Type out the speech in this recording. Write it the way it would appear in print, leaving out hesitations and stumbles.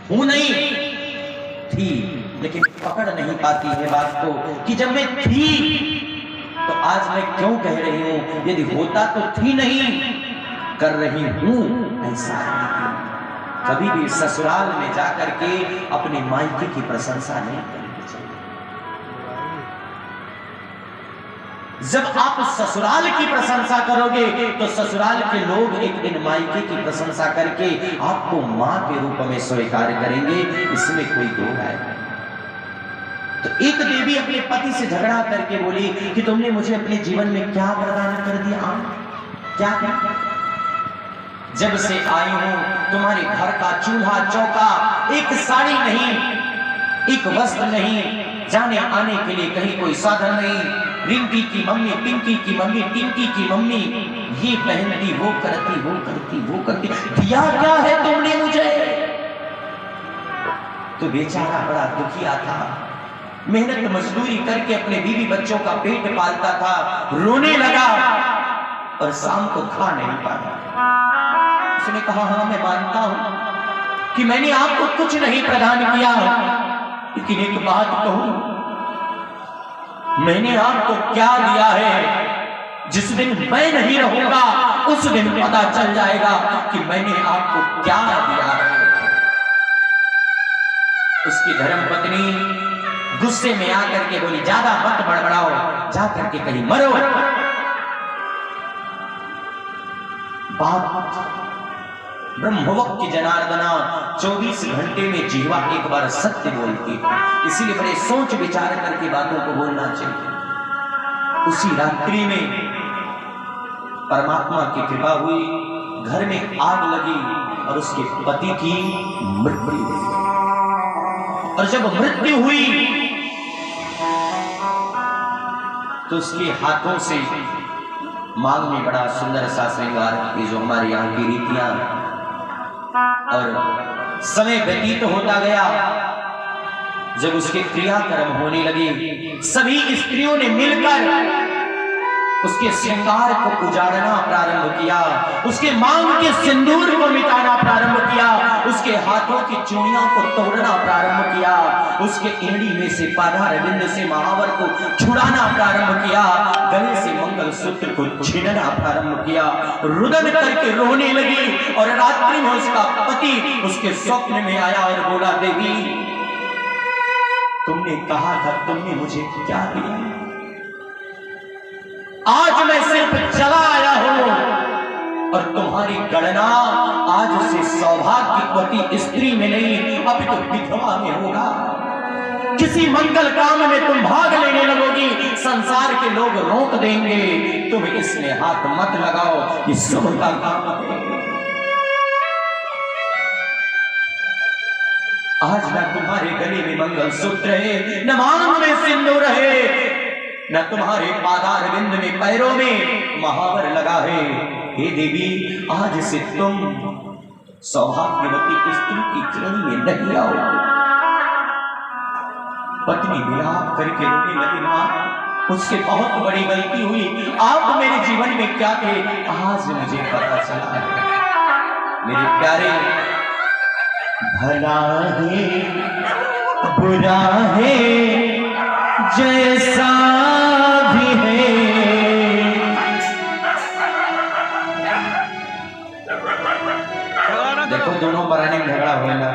हूं नहीं, थी, लेकिन पकड़ नहीं पाती है बात को कि जब मैं थी तो आज मैं क्यों कह रही हूं, यदि होता तो थी नहीं, कर रही हूं ऐसा नहीं। कभी भी ससुराल में जाकर के अपने मायके की प्रशंसा नहीं करनी चाहिए। जब आप ससुराल की प्रशंसा करोगे तो ससुराल के लोग एक दिन मायके की प्रशंसा करके आपको मां के रूप में स्वीकार करेंगे, इसमें कोई दो राय नहीं। तो एक देवी अपने पति से झगड़ा करके बोली कि तुमने मुझे अपने जीवन में क्या प्रदान कर दिया, क्या क्या? जब से आई हूं तुम्हारे घर का चूल्हा चौका, एक साड़ी नहीं, एक वस्त्र नहीं, जाने आने के लिए कहीं कोई साधन नहीं, रिंकी की मम्मी, पिंकी की मम्मी, टिंकी की मम्मी ये पहनती, वो करती, वो करती, वो करती, दिया क्या है तुमने मुझे? तो बेचारा बड़ा दुखिया था, मेहनत मजदूरी करके अपने बीवी बच्चों का पेट पालता था, रोने लगा और शाम को खा नहीं पाया। उसने कहा हाँ मैं मानता हूं कि मैंने आपको कुछ नहीं प्रदान किया, लेकिन एक बात कहूं, मैंने आपको क्या दिया है, जिस दिन मैं नहीं रहूंगा उस दिन पता चल जाएगा कि मैंने आपको क्या दिया है। उसकी धर्मपत्नी गुस्से में आकर के बोली ज्यादा मत बड़बड़ाओ, जा करके कहीं मरो। बात ब्रह्मवक्त की जनार्दना 24 घंटे में जीवा एक बार सत्य बोलती है, इसीलिए बड़े सोच विचार करके बातों को बोलना चाहिए। उसी रात्रि में परमात्मा की कृपा हुई, घर में आग लगी और उसके पति की मृत्यु हुई। और जब मृत्यु हुई तो उसके हाथों से मांग में बड़ा सुंदर सा श्रृंगार, ये जो हमारे यहाँ की रीतियां, और समय व्यतीत होता गया। जब उसके क्रियाक्रम होने लगे, सभी स्त्रियों ने मिलकर उसके श्रृंगार को उजाड़ना प्रारंभ किया, उसके मांग के सिंदूर को मिटाना प्रारंभ किया, उसके हाथों की चूड़ियों को तोड़ना प्रारंभ किया, उसके एड़ी में से पादारविंद से महावर को छुड़ाना प्रारंभ किया, गले से मंगलसूत्र को छीनना प्रारंभ किया, रुदन करके रोने लगी। और रात्रि में उसका पति उसके स्वप्न में आया और बोला देवी तुमने कहा था, तुमने मुझे क्या दिया? आज मैं सिर्फ चला आया हूं और तुम्हारी गणना आज से सौभाग्यवती स्त्री में नहीं, अभी तो विधवा में होगा। किसी मंगल काम में तुम भाग लेने लगोगी, संसार के लोग रोक देंगे, तुम इसमें हाथ मत लगाओ, ये शुभ का काम है। आज न तुम्हारे गले में मंगलसूत्र है, न मांग में सिंदूर है, न तुम्हारे पादारविंद में, पैरों में महावर लगा है। हे देवी आज से तुम सौभाग्यवती स्त्री की श्रेणी में नहीं आओ। पत्नी विलाप करके रोने लगी, मां मुझसे बहुत बड़ी गलती हुई, आप मेरे जीवन में क्या थे आज मुझे पता चला है। मेरे प्यारे, भला है बुरा है जैसा भी है, देखो दोनों पराने में झगड़ा हुआ।